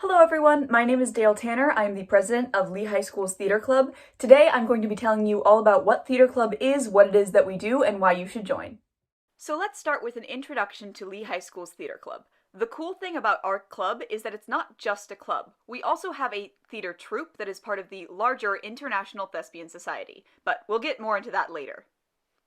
Hello everyone, my name is Dale Tanner. I am the president of Lee High School's Theater Club. Today I'm going to be telling you all about what Theater Club is, what it is that we do, and why you should join. So let's start with an introduction to Lee High School's Theater Club. The cool thing about our club is that it's not just a club. We also have a theater troupe that is part of the larger International Thespian Society, but we'll get more into that later.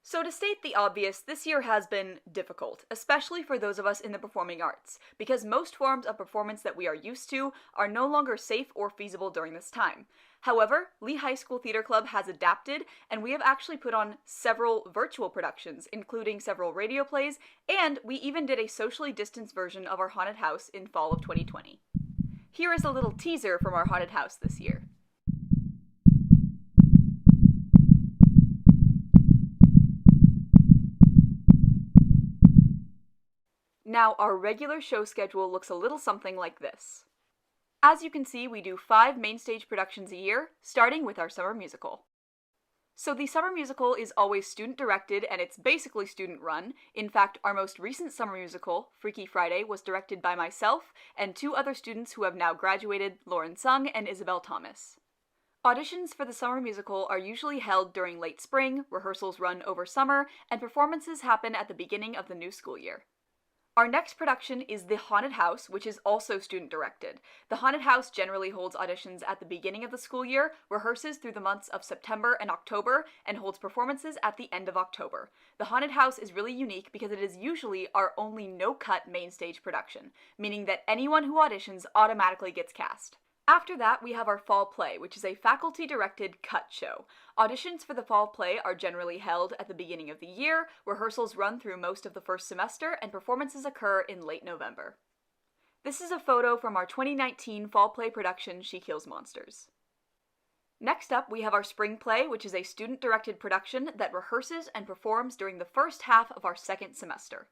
So to state the obvious, this year has been difficult, especially for those of us in the performing arts, because most forms of performance that we are used to are no longer safe or feasible during this time. However, Lee High School Theater Club has adapted, and we have actually put on several virtual productions, including several radio plays, and we even did a socially distanced version of our haunted house in fall of 2020. Here is a little teaser from our haunted house this year. Now, our regular show schedule looks a little something like this. As you can see, we do 5 main stage productions a year, starting with our summer musical. So the summer musical is always student-directed, and it's basically student-run. In fact, our most recent summer musical, Freaky Friday, was directed by myself and 2 other students who have now graduated, Lauren Sung and Isabel Thomas. Auditions for the summer musical are usually held during late spring, rehearsals run over summer, and performances happen at the beginning of the new school year. Our next production is The Haunted House, which is also student-directed. The Haunted House generally holds auditions at the beginning of the school year, rehearses through the months of September and October, and holds performances at the end of October. The Haunted House is really unique because it is usually our only no-cut main stage production, meaning that anyone who auditions automatically gets cast. After that, we have our fall play, which is a faculty-directed cut show. Auditions for the fall play are generally held at the beginning of the year, rehearsals run through most of the first semester, and performances occur in late November. This is a photo from our 2019 fall play production, She Kills Monsters. Next up, we have our spring play, which is a student-directed production that rehearses and performs during the first half of our second semester.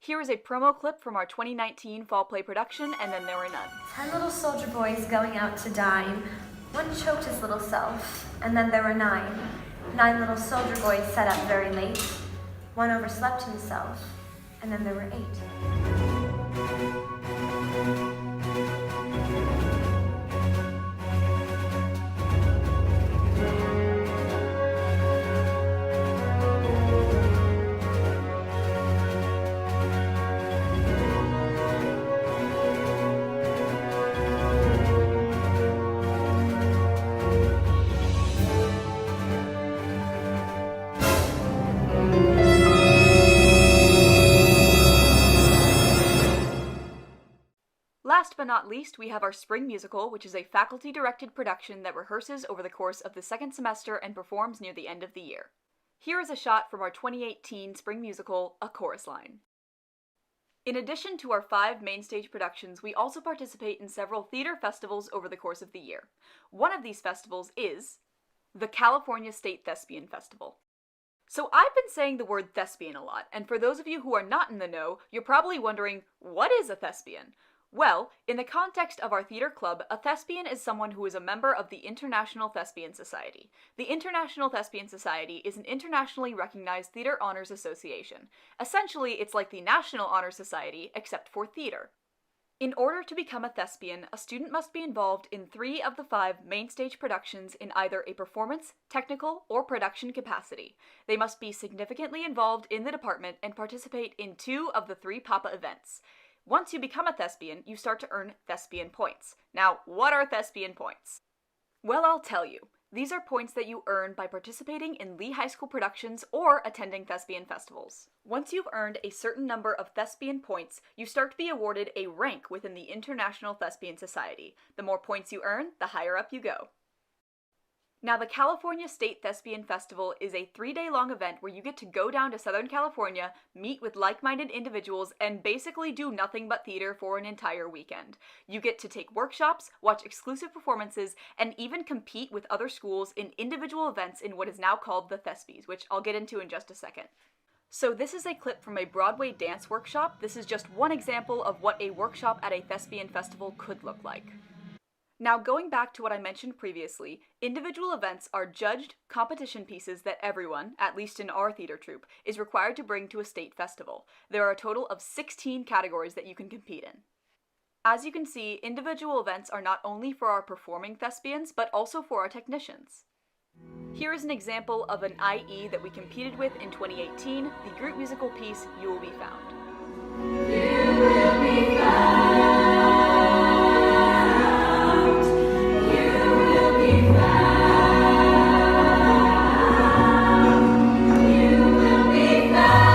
Here is a promo clip from our 2019 fall play production, And Then There Were None. 10 little soldier boys going out to dine. One choked his little self, and then there were 9. 9 little soldier boys sat up very late. One overslept himself, and then there were 8. Last but not least, we have our spring musical, which is a faculty-directed production that rehearses over the course of the second semester and performs near the end of the year. Here is a shot from our 2018 spring musical, A Chorus Line. In addition to our 5 main stage productions, we also participate in several theater festivals over the course of the year. One of these festivals is the California State Thespian Festival. So I've been saying the word thespian a lot, and for those of you who are not in the know, you're probably wondering, what is a thespian? Well, in the context of our theater club, a thespian is someone who is a member of the International Thespian Society. The International Thespian Society is an internationally recognized theater honors association. Essentially, it's like the National Honor Society, except for theater. In order to become a thespian, a student must be involved in 3 of the 5 main stage productions in either a performance, technical, or production capacity. They must be significantly involved in the department and participate in 2 of the 3 PAPA events. Once you become a thespian, you start to earn thespian points. Now, what are thespian points? Well, I'll tell you. These are points that you earn by participating in Lee High School productions or attending thespian festivals. Once you've earned a certain number of thespian points, you start to be awarded a rank within the International Thespian Society. The more points you earn, the higher up you go. Now, the California State Thespian Festival is a 3-day-long event where you get to go down to Southern California, meet with like-minded individuals, and basically do nothing but theater for an entire weekend. You get to take workshops, watch exclusive performances, and even compete with other schools in individual events in what is now called the Thespies, which I'll get into in just a second. So this is a clip from a Broadway dance workshop. This is just one example of what a workshop at a thespian festival could look like. Now, going back to what I mentioned previously, individual events are judged competition pieces that everyone, at least in our theater troupe, is required to bring to a state festival. There are a total of 16 categories that you can compete in. As you can see, individual events are not only for our performing thespians, but also for our technicians. Here is an example of an IE that we competed with in 2018, the group musical piece You Will Be Found. You will be found. You will be found. You will be found.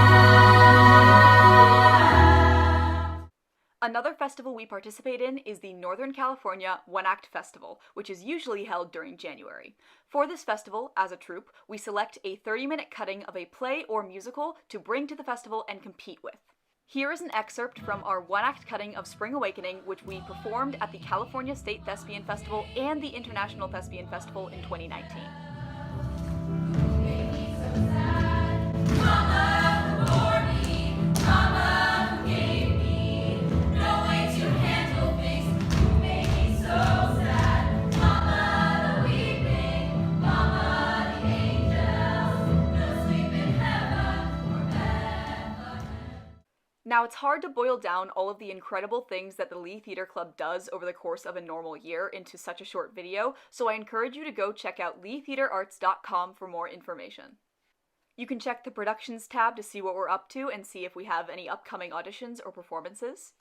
Another festival we participate in is the Northern California One Act Festival, which is usually held during January. For this festival, as a troupe, we select a 30-minute cutting of a play or musical to bring to the festival and compete with. Here is an excerpt from our one-act cutting of Spring Awakening, which we performed at the California State Thespian Festival and the International Thespian Festival in 2019. Now, it's hard to boil down all of the incredible things that the Lee Theater Club does over the course of a normal year into such a short video, so I encourage you to go check out leetheaterarts.com for more information. You can check the Productions tab to see what we're up to and see if we have any upcoming auditions or performances.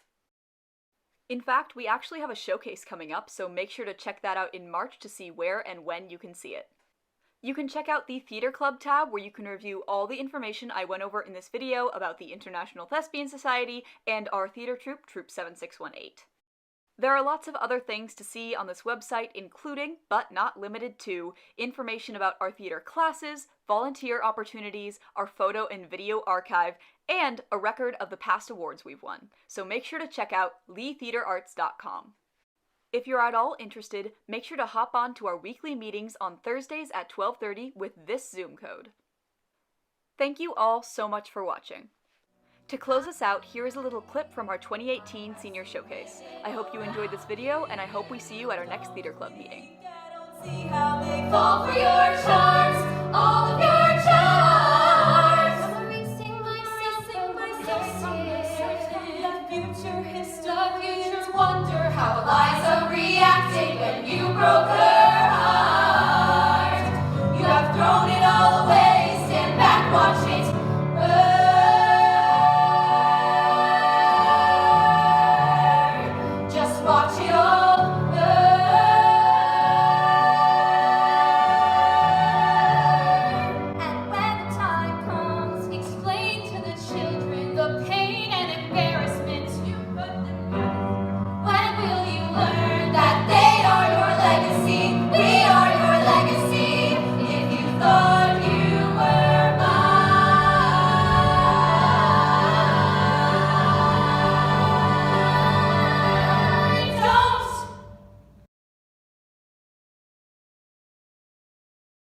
In fact, we actually have a showcase coming up, so make sure to check that out in March to see where and when you can see it. You can check out the Theater Club tab, where you can review all the information I went over in this video about the International Thespian Society and our theater troupe, Troupe 7618. There are lots of other things to see on this website, including, but not limited to, information about our theater classes, volunteer opportunities, our photo and video archive, and a record of the past awards we've won. So make sure to check out leetheaterarts.com. If you're at all interested, make sure to hop on to our weekly meetings on Thursdays at 12:30 with this Zoom code. Thank you all so much for watching. To close us out, here is a little clip from our 2018 Senior Showcase. I hope you enjoyed this video, and I hope we see you at our next Theater Club meeting. See how they fall for your charms, all of your charms. Erasing myself from the future history. Wonder how Eliza reacted when you broke her